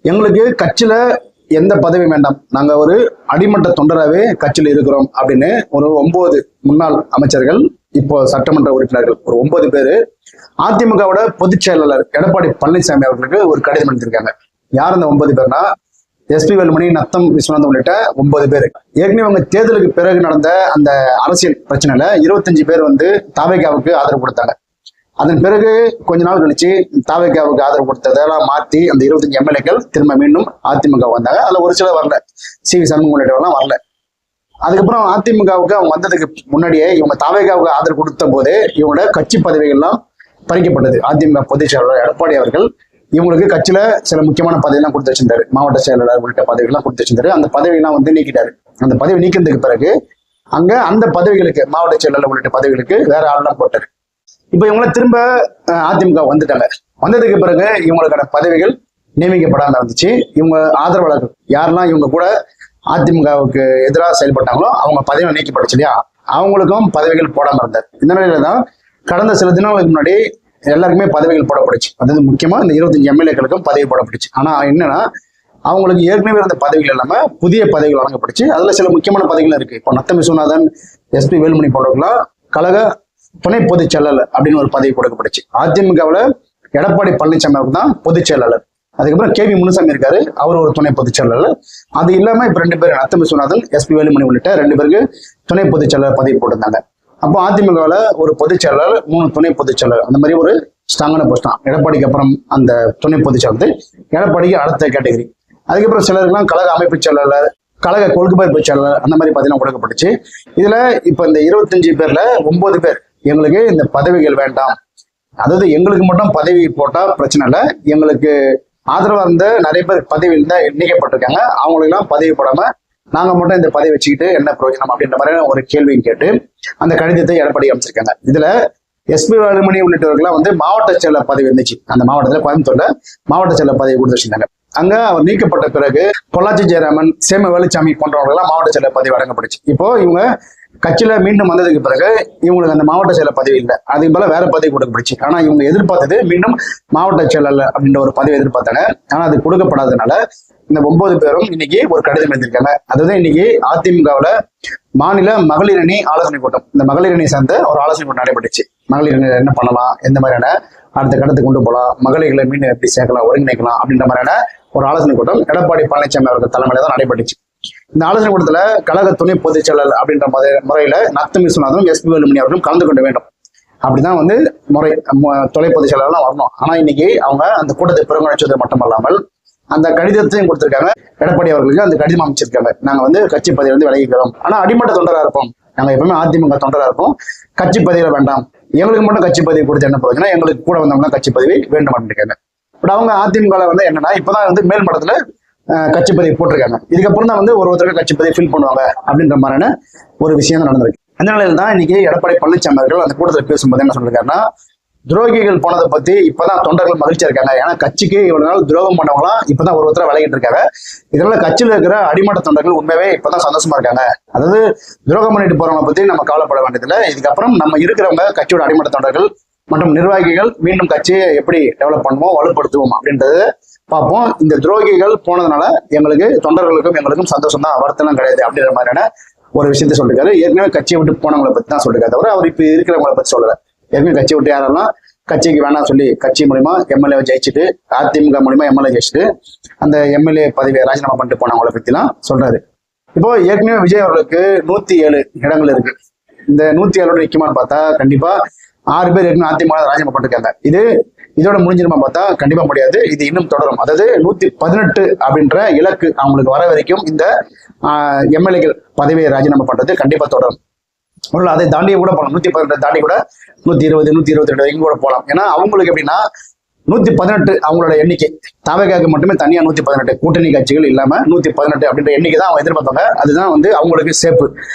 எங்களுக்கு கட்சியில எந்த பதவி வேண்டாம், நாங்க ஒரு அடிமட்ட தொண்டராகவே கட்சியில் இருக்கிறோம் அப்படின்னு ஒரு 9 முன்னாள் அமைச்சர்கள், இப்போ சட்டமன்ற உறுப்பினர்கள் ஒரு 9 பேரு அதிமுகவோட பொதுச் செயலாளர் எடப்பாடி பழனிசாமி அவர்களுக்கு ஒரு கடிதம் எழுதியிருக்காங்க. யார் அந்த 9 பேர்னா, எஸ்பி வேலுமணி, நத்தம் விஸ்வநாதன் உள்ளிட்ட 9 பேர். ஏற்கனவே அவங்க தேர்தலுக்கு பிறகு நடந்த அந்த அரசியல் பிரச்சனையில 25 பேர் தாவேகாவுக்கு ஆதரவு கொடுத்தாங்க. அதன் பிறகு கொஞ்ச நாள் கழிச்சு தாவேகாவுக்கு ஆதரவு கொடுத்ததெல்லாம் மாத்தி அந்த 25 எம்எல்ஏக்கள் திரும்ப மீண்டும் அதிமுக வந்தாங்க. அதுல ஒரு சிலர் வரல, சி.வி. சண்முகம் உள்ளிட்டவெல்லாம் வரல. அதுக்கப்புறம் அதிமுகவுக்கு அவங்க வந்ததுக்கு முன்னாடியே இவங்க தாவேகாவுக்கு ஆதரவு கொடுத்த போதே இவங்களோட கட்சி பதவிகள்லாம் பறிக்கப்பட்டது. அதிமுக பொதுச் செயலாளர் எடப்பாடி அவர்கள் இவங்களுக்கு கட்சியில சில முக்கியமான பதவியெல்லாம் கொடுத்து வச்சிருந்தாரு, மாவட்ட செயலாளர் உள்ளிட்ட பதவிகள்லாம் கொடுத்து வச்சிருந்தாரு. அந்த பதவியெல்லாம் நீக்கிட்டாரு. அந்த பதவி நீக்கினதுக்கு பிறகு அங்க அந்த பதவிகளுக்கு, மாவட்ட செயலாளர் உள்ளிட்ட பதவிகளுக்கு வேற ஆள்லாம் போட்டாரு. இப்ப இவங்கள திரும்ப அதிமுக வந்துட்டாங்க. வந்ததுக்கு பிறகு இவங்களுக்கான பதவிகள் நியமிக்கப்படாம இருந்துச்சு. இவங்க ஆதரவாளர்கள் யாரெல்லாம் இவங்க கூட அதிமுகவுக்கு எதிராக செயல்பட்டாங்களோ அவங்க பதவி நீக்கப்பட்டுச்சு இல்லையா, அவங்களுக்கும் பதவிகள் போடாம இருந்தார். இந்த நிலையில தான் கடந்த சில தினங்களுக்கு முன்னாடி எல்லாருக்குமே பதவிகள் போடப்பட்டுச்சு. அதாவது முக்கியமா இந்த 25 எம்எல்ஏக்களுக்கும் பதவி போடப்பட்டுச்சு. ஆனா என்னன்னா, அவங்களுக்கு ஏற்கனவே இருந்த பதவிகள் இல்லாம புதிய பதவிகள் வழங்கப்பட்டுச்சு. அதுல சில முக்கியமான பதவிகள் இருக்கு. இப்போ நத்தம் விஸ்வநாதன், எஸ்பி வேலுமணி போன்றவர்களாம் கழக துணை பொதுச் செயலாளர் அப்படின்னு ஒரு பதவி கொடுக்கப்பட்டுச்சு. அதிமுகவுல எடப்பாடி பழனிசாமி அவர்கள் தான் பொதுச் செயலாளர். அதுக்கப்புறம் கே.வி. முனுசாமி இருக்காரு, அவர் ஒரு துணை பொதுச் செயலாளர். அது இல்லாம இப்ப 2 பேர், நத்தம் விஸ்வநாதன், எஸ்பி வேலுமணி உள்ளிட்ட 2 பேருக்கு துணை பொதுச் செயலாளர் பதவி போட்டிருந்தாங்க. அப்போ அதிமுகவுல ஒரு பொதுச் செயலாளர், 3 துணை பொதுச் செயலாளர், அந்த மாதிரி ஒரு ஸ்ட்ராங்கான போஸ்ட் தான். எடப்பாடிக்கு அப்புறம் அந்த துணை பொதுச் செயலாளர் எடப்பாடிக்கு அடுத்த கேட்டகரி. அதுக்கப்புறம் சிலருக்குலாம் கழக அமைப்பு செயலாளர், கழக கொள்கைப்பரப்பு செயலாளர், அந்த மாதிரி பதவியெல்லாம் கொடுக்கப்பட்டுச்சு. இதுல இப்ப இந்த 25 பேர்ல 9 பேர் எங்களுக்கு இந்த பதவிகள் வேண்டாம், அதாவது எங்களுக்கு மட்டும் பதவி போட்டா பிரச்சனை இல்லை, எங்களுக்கு ஆதரவா இருந்த நிறைய பேர் பதவியில் தான் நீக்கப்பட்டிருக்காங்க, அவங்களுக்கெல்லாம் பதவி போடாம நாங்க மட்டும் இந்த பதவி வச்சுக்கிட்டு என்ன பிரயோஜனம் அப்படின்ற மாதிரி ஒரு கேள்வியும் கேட்டு அந்த கடிதத்தை எடப்பாடி அமைச்சிருக்காங்க. இதுல எஸ்பி வேலுமணி உள்ளிட்டவர்கள்லாம் மாவட்ட செயலர் பதவி இருந்துச்சு. அந்த மாவட்டத்துல, கோயம்புத்தூர்ல மாவட்ட செயலர் பதவி கொடுத்து வச்சிருந்தாங்க. அங்க அவர் நீக்கப்பட்ட பிறகு பொள்ளாச்சி ஜெயராமன், சேம வேலுச்சாமி போன்றவர்கள்லாம் மாவட்ட செயலர் பதவி வழங்கப்பட்டுச்சு. இப்போ இவங்க கட்சியில மீண்டும் வந்ததுக்கு பிறகு இவங்களுக்கு அந்த மாவட்ட செயலர் பதவி இல்லை, அதுக்கு போல வேற பதவி கொடுக்கப்பட்டுச்சு. ஆனா இவங்க எதிர்பார்த்தது மீண்டும் மாவட்ட செயலாளர் அப்படின்ற ஒரு பதவி எதிர்பார்த்தாங்க. ஆனா அது கொடுக்கப்படாததுனால இந்த 9 பேரும் இன்னைக்கு ஒரு கடிதம் எழுதியிருக்காங்க. அதாவது இன்னைக்கு அதிமுகவுல மாநில மகளிர் அணி ஆலோசனை கூட்டம், இந்த மகளிர் அணி சார்ந்த ஒரு ஆலோசனை கூட்டம் நடைபெற்றுச்சு. மகளிர் அணி என்ன பண்ணலாம், எந்த மாதிரியான அடுத்த கடத்துக்கு கொண்டு போகலாம், மகளிர்களை மீண்டும் எப்படி சேர்க்கலாம், ஒருங்கிணைக்கலாம் அப்படின்ற மாதிரியான ஒரு ஆலோசனை கூட்டம் எடப்பாடி பழனிசாமி அவர்கள் தலைமையில தான் நடைபெற்றுச்சு. இந்த ஆலோசனை கூட்டத்துல கழக துணை பொதுச் செயலாளர் அப்படின்ற முறையில நத்தம் விஸ்வநாதனும், எஸ்பி வேலுமணி அவர்களும் கலந்து கொள்ள வேண்டும். அப்படிதான் முறை துணை பொதுச் செயலாளர்லாம் வரணும். ஆனா இன்னைக்கு அவங்க அந்த கூட்டத்தை புறக்கணிச்சது மட்டுமல்லாமல் அந்த கடிதத்தையும் கொடுத்திருக்காங்க. எடப்பாடி அவர்களுக்கு அந்த கடிதம் அமைச்சிருக்காங்க. நாங்க கட்சி பதவி விலகிக்கிறோம், ஆனா அடிமட்ட தொண்டரா இருப்போம், நாங்க எப்பவுமே அதிமுக தொண்டரா இருப்போம், கட்சி பதவியில வேண்டாம், எங்களுக்கு மட்டும் கட்சி பதவி கொடுத்து என்ன பிரயோஜனம், எங்களுக்கு கூட வந்தவங்க கட்சி பதவி வேண்டும் அப்படின்னு. பட் அவங்க அதிமுக என்னன்னா இப்பதான் மேல் மட்டத்துல கட்சி பதவி போட்டிருக்காங்க. இதுக்கப்புறம் தான் ஒருத்தருக்கு கட்சி பதவி ஃபில் பண்ணுவாங்க அப்படின்ற மாதிரியான ஒரு விஷயம் நடந்திருக்கு. அந்த நிலையில தான் இன்னைக்கு எடப்பாடி பழனிசாமி அவர்கள் அந்த கூட்டத்தில் பேசும்போது என்ன சொல்லிருக்காருன்னா, துரோகிகள் போனதை பத்தி இப்பதான் தொண்டர்கள் மகிழ்ச்சியா இருக்காங்க. ஏன்னா கட்சிக்கு இவ்வளவு நாள் துரோகம் பண்ணவங்களாம் இப்பதான் ஒருத்தர விலகிட்டு இருக்காங்க. இதனால கட்சியில இருக்கிற அடிமட்ட தொண்டர்கள் உண்மையாவே இப்பதான் சந்தோஷமா இருக்காங்க. அதாவது துரோகம் பண்ணிட்டு போறவங்களை பத்தி நம்ம கவலைப்பட வேண்டியதில்லை. இதுக்கப்புறம் நம்ம இருக்கிறவங்க கட்சியோட அடிமட்ட தொண்டர்கள் மற்றும் நிர்வாகிகள் மீண்டும் கட்சியை எப்படி டெவலப் பண்ணுவோம், வலுப்படுத்துவோம் அப்படின்றது பார்ப்போம். இந்த துரோகிகள் போனதுனால எங்களுக்கு தொண்டர்களுக்கும் எங்களுக்கும் சந்தோஷம் தான், வருத்தம் கிடையாது அப்படின்ற மாதிரியான ஒரு விஷயத்த சொல்லிருக்காரு. ஏற்கனவே கட்சியை விட்டு போனவங்களை பத்தி தான் சொல்லிருக்காரு தவிர அவர் இப்ப இருக்கிறவங்களை பத்தி சொல்லல. ஏற்கனவே கட்சியை விட்டு யாரெல்லாம் கட்சிக்கு வேணாம் சொல்லி கட்சி மூலியமா எம்எல்ஏ ஜெயிச்சுட்டு, அதிமுக மூலியமா எம்எல்ஏ ஜெயிச்சுட்டு அந்த எம்எல்ஏ பதவியை ராஜினாமா பண்ணிட்டு போனவங்களை பத்தி தான் சொல்றாரு. இப்போ ஏற்கனவே விஜய் அவர்களுக்கு 107 இடங்கள் இருக்கு. இந்த 107 நிக்குமான்னு பார்த்தா கண்டிப்பா 6 பேர் ஏற்கனவே அதிமுக ராஜினாமா பண்ணிருக்காங்க. இதோட முடிஞ்சிருமா பார்த்தா கண்டிப்பா முடியாது. இது இன்னும் தொடரும். அதாவது 118 அப்படின்ற இலக்கு அவங்களுக்கு வர வரைக்கும் இந்த எம்எல்ஏக்கள் பதவியை ராஜினாமா பண்றது கண்டிப்பா தொடரும். அதை தாண்டிய கூட போகலாம், 118 தாண்டி கூட 120, 122 வரைக்கும் கூட போகலாம். ஏன்னா அவங்களுக்கு எப்படின்னா 118 அவங்களோட எண்ணிக்கை, தாவேகாவுக்கு மட்டுமே தனியா 118, கூட்டணி கட்சிகள் இல்லாம 118 அப்படின்ற எண்ணிக்கை தான் அவங்க எதிர்பார்த்தாங்க. அதுதான் அவங்களுக்கு சேப்பு.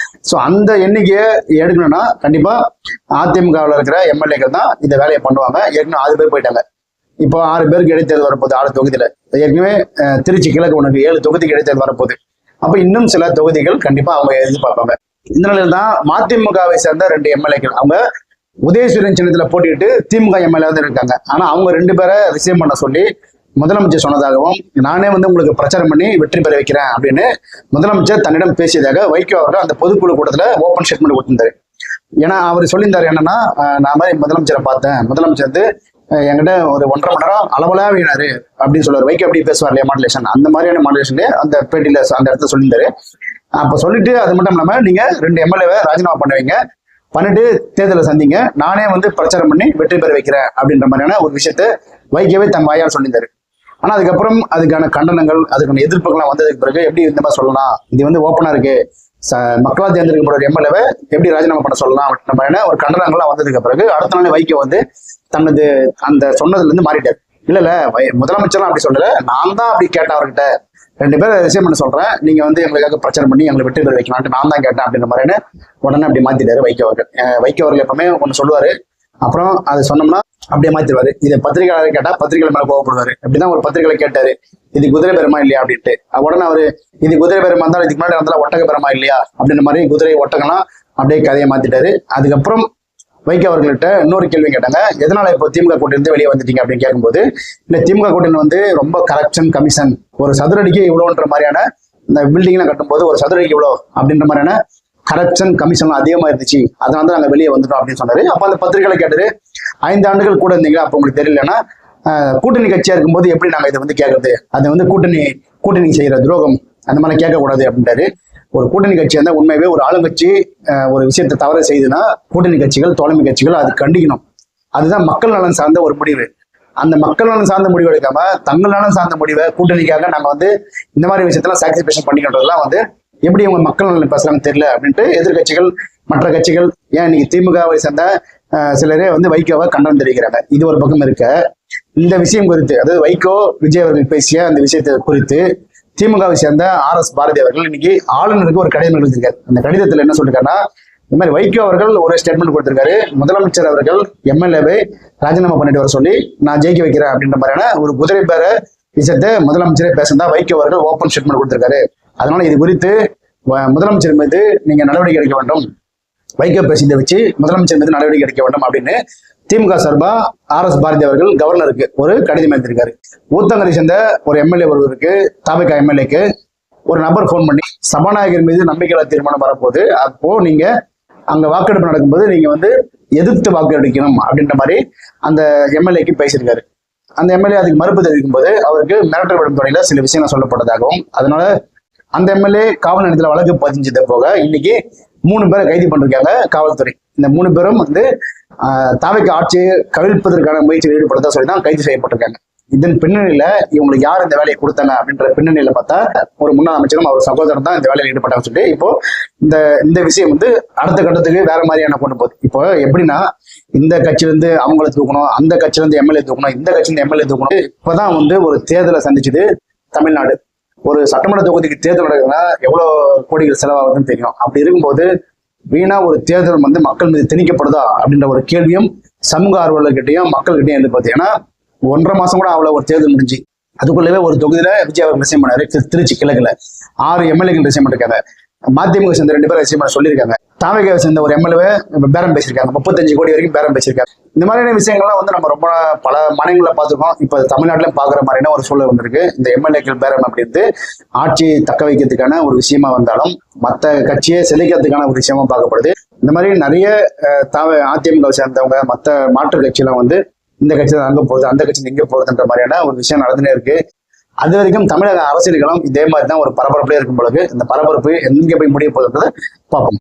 ஸோ அந்த எண்ணிக்கையை எடுக்கணும்னா கண்டிப்பா அதிமுகவில் இருக்கிற எம்எல்ஏக்கள் தான் இந்த வேலையை பண்ணுவாங்க. ஏற்கனவே 6 பேர் போயிட்டாங்க. இப்போ 6 பேருக்கு இடைத்தேர்தல் வரப்போகுது 6 தொகுதியில. ஏற்கனவே திருச்சி கிழக்கு உனக்கு 7 தொகுதிக்கு இடைத்தேர்தல் வரப்போகுது. அப்ப இன்னும் சில தொகுதிகள் கண்டிப்பா அவங்க எதிர்பார்ப்பாங்க. இந்த நிலையில தான் மதிமுகவை சேர்ந்த 2 எம்எல்ஏக்கள் அவங்க உதயசூரியன் சின்னத்துல போட்டிட்டு திமுக எம்எல்ஏ இருக்காங்க. ஆனா அவங்க 2 பேரை ரிசைன் பண்ண சொல்லி முதலமைச்சர் சொன்னதாகவும் நானே வந்து உங்களுக்கு பிரச்சாரம் பண்ணி வெற்றி பெற வைக்கிறேன் அப்படின்னு முதலமைச்சர் தன்னிடம் பேசியதாக வைகோ அவர்கள் அந்த பொதுக்குழு கூட்டத்துல ஓப்பன் ஸ்டேட்மெண்ட் கொடுத்திருந்தாரு. ஏன்னா அவர் சொல்லியிருந்தாரு என்னன்னா, நான் மாதிரி முதலமைச்சரை பார்த்தேன், முதலமைச்சர் வந்து என்கிட்ட ஒரு 1.5 மணி நேரம் அளவலா வீணாரு அப்படின்னு சொல்லுவார். வைகோ அப்படி பேசுவார் இல்லையா மாடுலேஷன், அந்த மாதிரியான மாடுலேஷன்லேயே அந்த பேட்டியில அந்த இடத்துல சொல்லியிருந்தாரு. அப்ப சொல்லிட்டு அது மட்டும் இல்லாம நீங்க 2 எம்எல்ஏவை ராஜினாமா பண்ணுவீங்க, பண்ணிட்டு தேர்தலை சந்திங்க, நானே வந்து பிரச்சாரம் பண்ணி வெற்றி பெற வைக்கிறேன் அப்படின்ற மாதிரியான ஒரு விஷயத்த வைகோவே தன் வாயால் சொல்லியிருந்தாரு. ஆனா அதுக்கப்புறம் அதுக்கான கண்டனங்கள், அதுக்கான எதிர்ப்புகள்லாம் வந்ததுக்கு பிறகு எப்படி இந்த மாதிரி சொல்லலாம், இது வந்து ஓப்பனா இருக்கு, மக்களால் தேர்ந்தெடுக்கப்பட்ட எம்எல்ஏவை எப்படி ராஜினாமா பண்ண சொல்லலாம் அப்படின்ற மாதிரியான ஒரு கண்டனங்கள்லாம் வந்ததுக்கு பிறகு அடுத்த நாள் வைகோ வந்து தனது அந்த சொன்னதுல இருந்து மாறிட்டார். இல்ல முதலமைச்சர்லாம் அப்படி சொல்லல, நான் தான் அப்படி கேட்டேன் அவர்கிட்ட, 2 பேரை விஷயம் பண்ண சொல்றேன், நீங்க வந்து எங்களுக்காக பிரச்சாரம் பண்ணி எங்களை வெற்றி பெற வைக்கலான்ட்டு நான் தான் கேட்டேன் அப்படின்ற மாதிரின்னு உடனே அப்படி மாத்திட்டாரு வைகோ அவர்கள். வைகோ அவர்கள் எப்பவுமே ஒண்ணு சொல்லுவாரு, அப்புறம் அதை சொன்னோம்னா அப்படியே மாத்திடுவாரு. இதை பத்திரிகையாளர் கேட்டா பத்திரிகை மேல கோவப்படுவாரு. அப்படிதான் ஒரு பத்திரிகை கேட்டாரு, இது குதிரை பெருமா இல்லையா அப்படின்ட்டு. உடனே அவரு இது குதிரை பெருமா இருந்தாலும் இதுக்கு முன்னாடி இருந்தாலும் ஒட்டக பெருமா இல்லையா அப்படின்ற மாதிரி குதிரை ஒட்டகம்லாம் அப்படியே கதையை மாத்திட்டாரு. அதுக்கப்புறம் வைகோ அவர்கள்ட்ட இன்னொரு கேள்வி கேட்டாங்க, எதனால இப்போ திமுக கூட்டிலிருந்து வெளியே வந்துட்டீங்க அப்படின்னு கேட்கும்போது, இல்ல திமுக கூட்டணி வந்து ரொம்ப கரப்ஷன் கமிஷன், ஒரு சதுரடிக்கு இவ்வளோன்ற மாதிரியான இந்த பில்டிங்லாம் கட்டும்போது ஒரு சதுரடிக்கு இவ்வளோ அப்படின்ற மாதிரியான கரப்ஷன் கமிஷன் அதிகமா இருந்துச்சு, அதனால தான் நாங்க வெளியே வந்துட்டோம் அப்படின்னு சொன்னாரு. அப்ப அந்த பத்திரிகைகளை கேட்டாரு, 5 ஆண்டுகள் கூட இருந்தீங்களா, அப்ப உங்களுக்கு தெரியலன்னா கூட்டணி கட்சியா இருக்கும்போது எப்படி நாங்க இதை வந்து கேட்கறது, அது வந்து கூட்டணி செய்யற துரோகம், அந்த மாதிரி கேட்கக்கூடாது அப்படின்ட்டாரு. ஒரு கூட்டணி கட்சியா இருந்தா உண்மையாவே ஒரு ஆளுங்கட்சி ஒரு விஷயத்தை தவறு செய்துன்னா கூட்டணி கட்சிகள் தோழமை கட்சிகள் அது கண்டிக்கணும். அதுதான் மக்கள் நலன் சார்ந்த ஒரு முடிவு. அந்த மக்கள் நலன் சார்ந்த முடிவு எடுக்காம தங்கள் நலன் சார்ந்த முடிவை கூட்டணிக்காக நாங்க வந்து இந்த மாதிரி விஷயத்தெல்லாம் சாக்ரிஃபைஸ் பண்ணிக்கின்றதெல்லாம் வந்து எப்படி அவங்க மக்கள் நலன் பேசுறாங்கன்னு தெரியல அப்படின்ட்டு எதிர்கட்சிகள் மற்ற கட்சிகள், ஏன் இன்னைக்கு திமுகவை சேர்ந்த சிலரே வந்து வைகோவை கண்டனம் தெரிவிக்கிறாங்க. இது ஒரு பக்கம் இருக்க, இந்த விஷயம் குறித்து அதாவது வைகோ விஜய் அவர்கள் பேசிய அந்த விஷயத்தை குறித்து திமுகவை சேர்ந்த RS பாரதி அவர்கள் இன்னைக்கு ஆளுநருக்கு ஒரு கடிதம் எழுதியிருக்காரு. அந்த கடிதத்துல என்ன சொல்லிருக்காருன்னா, இந்த மாதிரி வைகோ அவர்கள் ஒரு ஸ்டேட்மெண்ட் கொடுத்திருக்காரு, முதலமைச்சர் அவர்கள் எம்எல்ஏவை ராஜினாமா பண்ணிட்டு வர சொல்லி நான் ஜெயிக்க வைக்கிறேன் அப்படின்ற மாதிரியான ஒரு குதிரை பேர விஷயத்தை முதலமைச்சரே பேசுறதா வைகோ அவர்கள் ஓப்பன் ஸ்டேட்மெண்ட் கொடுத்திருக்காரு. அதனால இது குறித்து முதலமைச்சர் மீது நீங்க நடவடிக்கை எடுக்க வேண்டும், வைகோ பேசியதை வச்சு முதலமைச்சர் மீது நடவடிக்கை எடுக்க வேண்டும் அப்படின்னு திமுக சார்பா RS பாரதி அவர்கள் கவர்னருக்கு ஒரு கடிதம் எழுதியிருக்காரு. ஊத்தங்கரை சேர்ந்த ஒரு எம்எல்ஏ ஒருவருக்கு, தாவேகா எம்எல்ஏக்கு ஒரு நபர் போன் பண்ணி சபாநாயகர் மீது நம்பிக்கையில்லா தீர்மானம் வரப்போகுது, அப்போ நீங்க அங்க வாக்கெடுப்பு நடக்கும்போது நீங்க வந்து எதிர்த்து வாக்கெடுக்கணும் அப்படின்ற மாதிரி அந்த எம்எல்ஏக்கு பேசியிருக்காரு. அந்த எம்எல்ஏ அதுக்கு மறுப்பு தெரிவிக்கும் போது அவருக்கு மிரட்டல் விடும் துறையில சில விஷயங்கள் சொல்லப்பட்டதாகவும், அதனால அந்த எம்எல்ஏ காவல் நிலையத்தில் வழக்கு பதிஞ்சது போக இன்னைக்கு 3 பேரை கைது பண்ணிருக்காங்க காவல்துறை. இந்த 3 பேரும் வந்து தாவேகா ஆட்சியை கவிழ்ப்பதற்கான முயற்சியில் ஈடுபடுத்த சொல்லி தான் கைது செய்யப்பட்டிருக்காங்க. இதன் பின்னணியில இவங்களுக்கு யார் இந்த வேலையை கொடுத்தாங்க அப்படின்ற பின்னணியில பார்த்தா ஒரு முன்னாள் அமைச்சரும் அவர் சகோதரன் தான் இந்த வேலையில் ஈடுபட்டாங்க சொல்லிட்டு இப்போ இந்த விஷயம் வந்து அடுத்த கட்டத்துக்கு வேற மாதிரியான கொண்டு போகுது. இப்போ எப்படின்னா, இந்த கட்சியில இருந்து அவங்களை தூக்கணும், அந்த கட்சியில இருந்து எம்எல்ஏ தூக்கணும், இந்த கட்சியில இருந்து எம்எல்ஏ தூக்கணும். இப்பதான் வந்து ஒரு தேர்தலை சந்திச்சது தமிழ்நாடு. ஒரு சட்டமன்ற தொகுதிக்கு தேர்தல் நடக்குதுன்னா எவ்வளவு கோடிகள் செலவாகுதுன்னு தெரியும். அப்படி இருக்கும்போது வீணா ஒரு தேர்தல் வந்து மக்கள் மீது திணிக்கப்படுதா அப்படின்ற ஒரு கேள்வியும் சமூக ஆர்வலர்கிட்டையும் மக்கள்கிட்டையும் எதிர்பார்த்து. ஏன்னா 1.5 மாசம் கூட அவ்வளவு ஒரு தேர்தல் முடிஞ்சு அதுக்குள்ளவே ஒரு தொகுதியில விஜய் அவர் ரிசைன் பண்ணாரு. திருச்சி கிழக்குல 6 எம்எல்ஏக்கள் ரிசைன் பண்ணிருக்காங்க. மதிமுக சேர்ந்த 2 பேர் ரிசைன் பண்ண சொல்லியிருக்காங்க. தாவேகாவை சேர்ந்த ஒரு எம்எல்ஏ பேரம் பேசியிருக்காங்க, 35 கோடி வரைக்கும் பேரம் பேசியிருக்காங்க. இந்த மாதிரியான விஷயங்கள்லாம் வந்து நம்ம ரொம்ப பல மாநிலங்களை பார்த்துருக்கோம். இப்ப தமிழ்நாட்டிலும் பாக்குற மாதிரியான ஒரு சூழல் வந்திருக்கு. இந்த எம்எல்ஏக்கள் பேரம் அப்படின்ட்டு ஆட்சியை தக்க வைக்கிறதுக்கான ஒரு விஷயமா வந்தாலும் மற்ற கட்சியை செழிக்கிறதுக்கான ஒரு விஷயமா பார்க்கப்படுது. இந்த மாதிரி நிறைய அதிமுக சேர்ந்தவங்க மற்ற மாற்று கட்சியெல்லாம் வந்து இந்த கட்சியில அங்க போகுது, அந்த கட்சியில இங்க போகுதுன்ற மாதிரியான ஒரு விஷயம் நடந்துனே இருக்கு. அது வரைக்கும் தமிழக அரசியல்களும் இதே மாதிரி தான் ஒரு பரபரப்புலேயே இருக்கும் பொழுது இந்த பரபரப்பு எங்க போய் முடிய போகுதுன்றதை பார்ப்போம்.